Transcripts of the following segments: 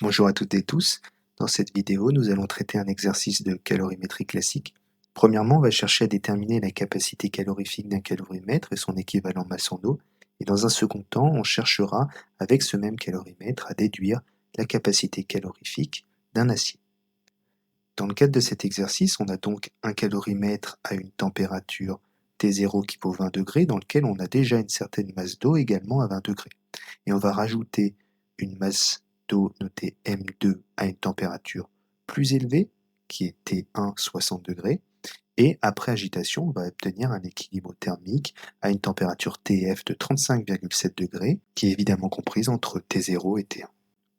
Bonjour à toutes et tous. Dans cette vidéo, nous allons traiter un exercice de calorimétrie classique. Premièrement, on va chercher à déterminer la capacité calorifique d'un calorimètre et son équivalent masse en eau. Et dans un second temps, on cherchera, avec ce même calorimètre, à déduire la capacité calorifique d'un acier. Dans le cadre de cet exercice, on a donc un calorimètre à une température T0 qui vaut 20 degrés, dans lequel on a déjà une certaine masse d'eau également à 20 degrés. Et on va rajouter une masse d'eau notée M2 à une température plus élevée, qui est T1 60 degrés, et après agitation, on va obtenir un équilibre thermique à une température TF de 35,7 degrés, qui est évidemment comprise entre T0 et T1.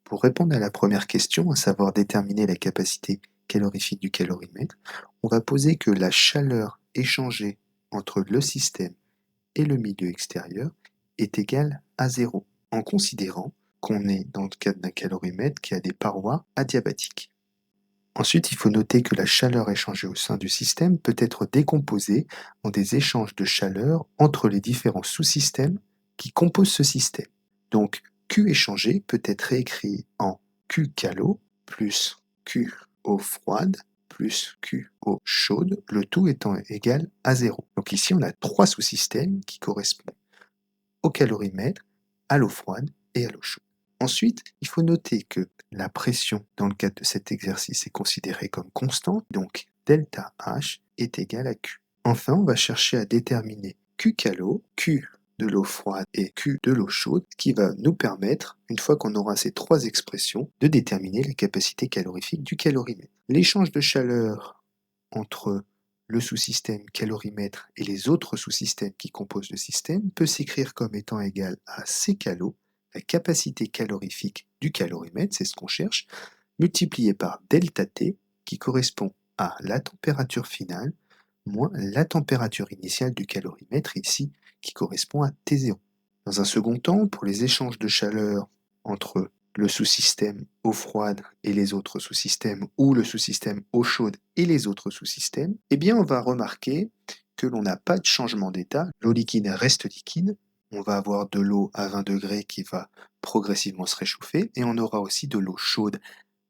Pour répondre à la première question, à savoir déterminer la capacité calorifique du calorimètre, on va poser que la chaleur échangée entre le système et le milieu extérieur est égale à 0, en considérant qu'on est dans le cadre d'un calorimètre qui a des parois adiabatiques. Ensuite, il faut noter que la chaleur échangée au sein du système peut être décomposée en des échanges de chaleur entre les différents sous-systèmes qui composent ce système. Donc, Q échangé peut être réécrit en Q calo plus Q eau froide plus Q eau chaude, le tout étant égal à 0. Donc ici, on a trois sous-systèmes qui correspondent au calorimètre, à l'eau froide et à l'eau chaude. Ensuite, il faut noter que la pression dans le cadre de cet exercice est considérée comme constante, donc delta H est égal à Q. Enfin, on va chercher à déterminer Q calo, Q de l'eau froide et Q de l'eau chaude, ce qui va nous permettre, une fois qu'on aura ces trois expressions, de déterminer la capacité calorifique du calorimètre. L'échange de chaleur entre le sous-système calorimètre et les autres sous-systèmes qui composent le système peut s'écrire comme étant égal à C calo, la capacité calorifique du calorimètre, c'est ce qu'on cherche, multiplié par delta T, qui correspond à la température finale, moins la température initiale du calorimètre, ici, qui correspond à T0. Dans un second temps, pour les échanges de chaleur entre le sous-système eau froide et les autres sous-systèmes, ou le sous-système eau chaude et les autres sous-systèmes, eh bien on va remarquer que l'on n'a pas de changement d'état, l'eau liquide reste liquide, on va avoir de l'eau à 20 degrés qui va progressivement se réchauffer, et on aura aussi de l'eau chaude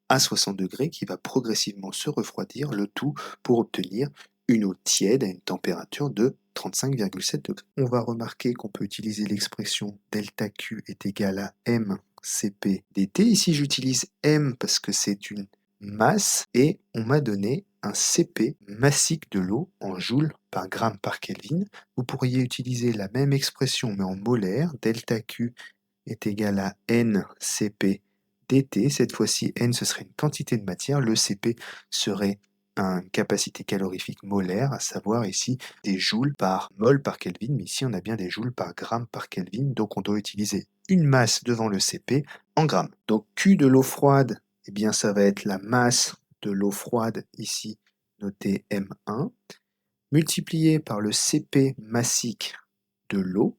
à 60 degrés qui va progressivement se refroidir, le tout pour obtenir une eau tiède à une température de 35,7 degrés. On va remarquer qu'on peut utiliser l'expression delta Q est égal à mCp dt. Ici, j'utilise M parce que c'est une masse et on m'a donné un Cp massique de l'eau en joules par gramme par Kelvin. Vous pourriez utiliser la même expression mais en molaire. Delta Q est égal à NCp dt. Cette fois-ci, N, ce serait une quantité de matière. Le Cp serait une capacité calorifique molaire, à savoir ici des joules par mol par Kelvin, mais ici on a bien des joules par gramme par Kelvin, donc on doit utiliser une masse devant le Cp en grammes. Donc Q de l'eau froide, eh bien ça va être la masse de l'eau froide, ici notée M1, multiplié par le Cp massique de l'eau,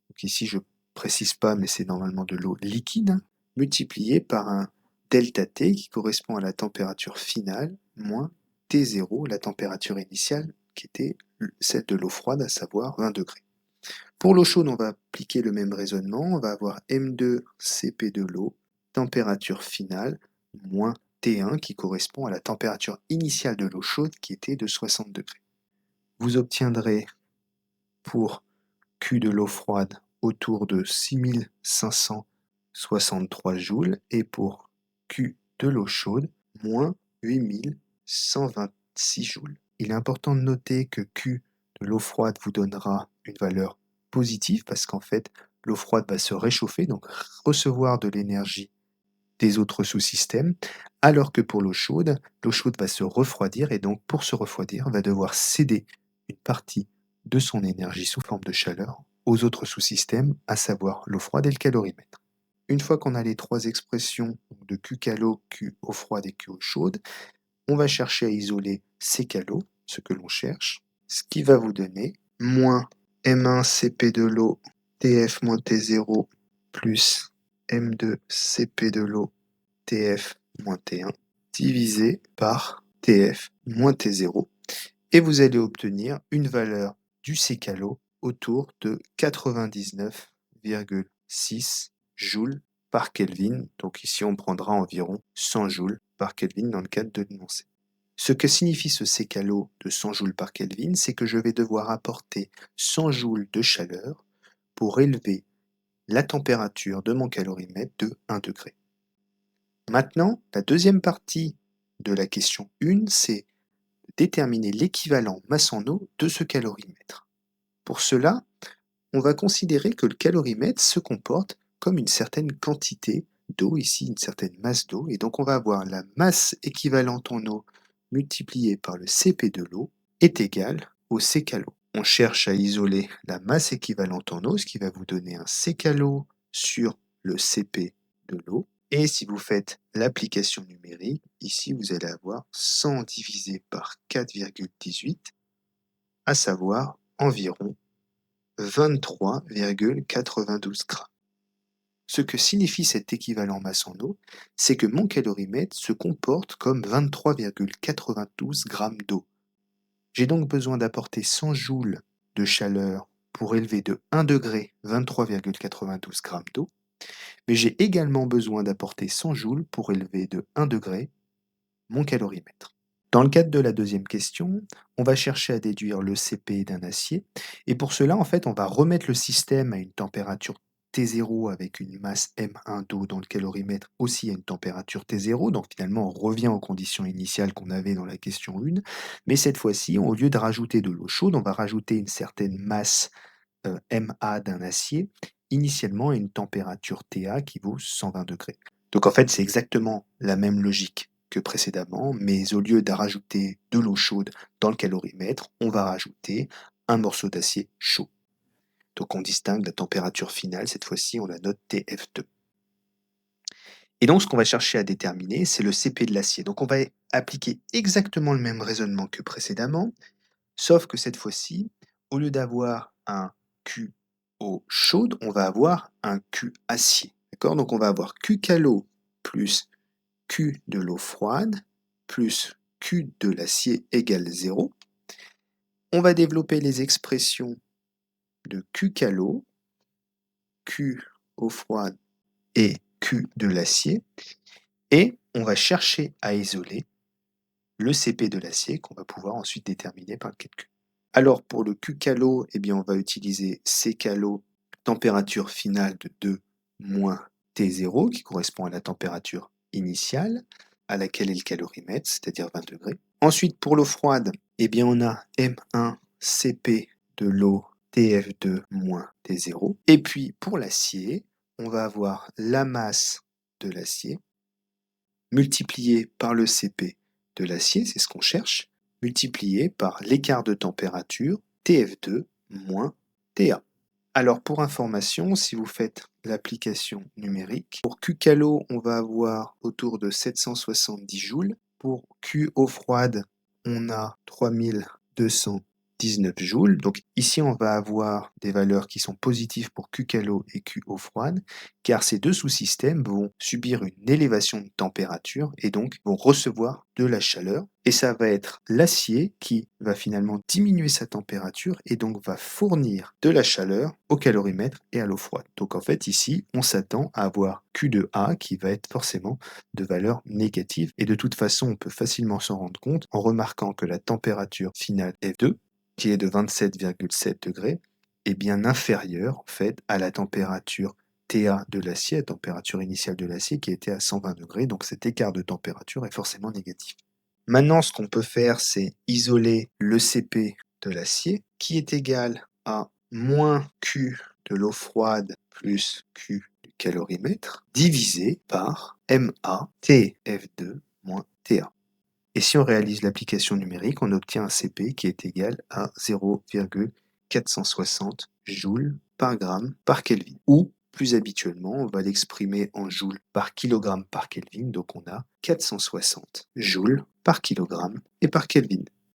donc ici je précise pas, mais c'est normalement de l'eau liquide, multiplié par un delta T qui correspond à la température finale moins T0, la température initiale qui était celle de l'eau froide, à savoir 20 degrés. Pour l'eau chaude, on va appliquer le même raisonnement, on va avoir M2Cp de l'eau, température finale, moins T1 qui correspond à la température initiale de l'eau chaude qui était de 60 degrés. Vous obtiendrez pour Q de l'eau froide autour de 6563 joules et pour Q de l'eau chaude, moins 8126 joules. Il est important de noter que Q de l'eau froide vous donnera une valeur positive parce qu'en fait, l'eau froide va se réchauffer, donc recevoir de l'énergie des autres sous-systèmes, alors que pour l'eau chaude va se refroidir et donc pour se refroidir, va devoir céder une partie de son énergie sous forme de chaleur aux autres sous-systèmes, à savoir l'eau froide et le calorimètre. Une fois qu'on a les trois expressions de Q calo, Q eau froide et Q eau chaude, on va chercher à isoler C calo, ce que l'on cherche, ce qui va vous donner moins M1 Cp de l'eau Tf moins T0 plus M2 Cp de l'eau Tf moins T1 divisé par Tf moins T0 et vous allez obtenir une valeur du C calo autour de 99,6 joules par Kelvin. Donc ici, on prendra environ 100 joules par Kelvin dans le cadre de l'énoncé. Ce que signifie ce Ckalo de 100 joules par Kelvin, c'est que je vais devoir apporter 100 joules de chaleur pour élever la température de mon calorimètre de 1 degré. Maintenant, la deuxième partie de la question 1, c'est déterminer l'équivalent masse en eau de ce calorimètre. Pour cela, on va considérer que le calorimètre se comporte comme une certaine quantité d'eau, ici une certaine masse d'eau, et donc on va avoir la masse équivalente en eau multipliée par le Cp de l'eau est égale au Ckalo. On cherche à isoler la masse équivalente en eau, ce qui va vous donner un Ckalo sur le Cp de l'eau. Et si vous faites l'application numérique, ici vous allez avoir 100 divisé par 4,18, à savoir environ 23,92 grammes. Ce que signifie cet équivalent masse en eau, c'est que mon calorimètre se comporte comme 23,92 grammes d'eau. J'ai donc besoin d'apporter 100 joules de chaleur pour élever de 1 degré 23,92 grammes d'eau, mais j'ai également besoin d'apporter 100 joules pour élever de 1 degré mon calorimètre. Dans le cadre de la deuxième question, on va chercher à déduire le Cp d'un acier, et pour cela, en fait, on va remettre le système à une température T0 avec une masse M1 d'eau dans le calorimètre aussi à une température T0, donc finalement on revient aux conditions initiales qu'on avait dans la question 1, mais cette fois-ci, au lieu de rajouter de l'eau chaude, on va rajouter une certaine masse Ma d'un acier, initialement à une température Ta qui vaut 120 degrés. Donc en fait, c'est exactement la même logique que précédemment, mais au lieu de rajouter de l'eau chaude dans le calorimètre, on va rajouter un morceau d'acier chaud. Donc on distingue la température finale, cette fois-ci on la note Tf2. Et donc ce qu'on va chercher à déterminer, c'est le Cp de l'acier. Donc on va appliquer exactement le même raisonnement que précédemment, sauf que cette fois-ci, au lieu d'avoir un Q eau chaude, on va avoir un Q acier. D'accord? Donc on va avoir Q calo plus Q de l'eau froide plus Q de l'acier égale 0. On va développer les expressions de Q calo, Q eau froide et Q de l'acier, et on va chercher à isoler le Cp de l'acier qu'on va pouvoir ensuite déterminer par le calcul. Alors pour le Q calo, eh bien on va utiliser C calo, température finale de 2 moins T0, qui correspond à la température initiale, à laquelle est le calorimètre, c'est-à-dire 20 degrés. Ensuite pour l'eau froide, eh bien on a M1 Cp de l'eau Tf2 moins T0. Et puis pour l'acier, on va avoir la masse de l'acier multipliée par le Cp de l'acier, c'est ce qu'on cherche, multiplié par l'écart de température Tf2 moins Ta. Alors pour information, si vous faites l'application numérique, pour Q calo, on va avoir autour de 770 joules. Pour Q eau froide, on a 3219 joules. Donc ici, on va avoir des valeurs qui sont positives pour Q calo et Q eau froide, car ces deux sous-systèmes vont subir une élévation de température et donc vont recevoir de la chaleur. Et ça va être l'acier qui va finalement diminuer sa température et donc va fournir de la chaleur au calorimètre et à l'eau froide. Donc en fait ici, on s'attend à avoir Q de A qui va être forcément de valeur négative. Et de toute façon, on peut facilement s'en rendre compte en remarquant que la température finale F2, qui est de 27,7 degrés, est bien inférieure en fait à la température Ta de l'acier, la température initiale de l'acier qui était à 120 degrés. Donc cet écart de température est forcément négatif. Maintenant, ce qu'on peut faire, c'est isoler le Cp de l'acier, qui est égal à moins Q de l'eau froide plus Q du calorimètre, divisé par Ma Tf2 moins Ta. Et si on réalise l'application numérique, on obtient un Cp qui est égal à 0,460 joules par gramme par Kelvin. Ou, plus habituellement, on va l'exprimer en joules par kilogramme par Kelvin, donc on a 460 joules par kilogramme et par Kelvin.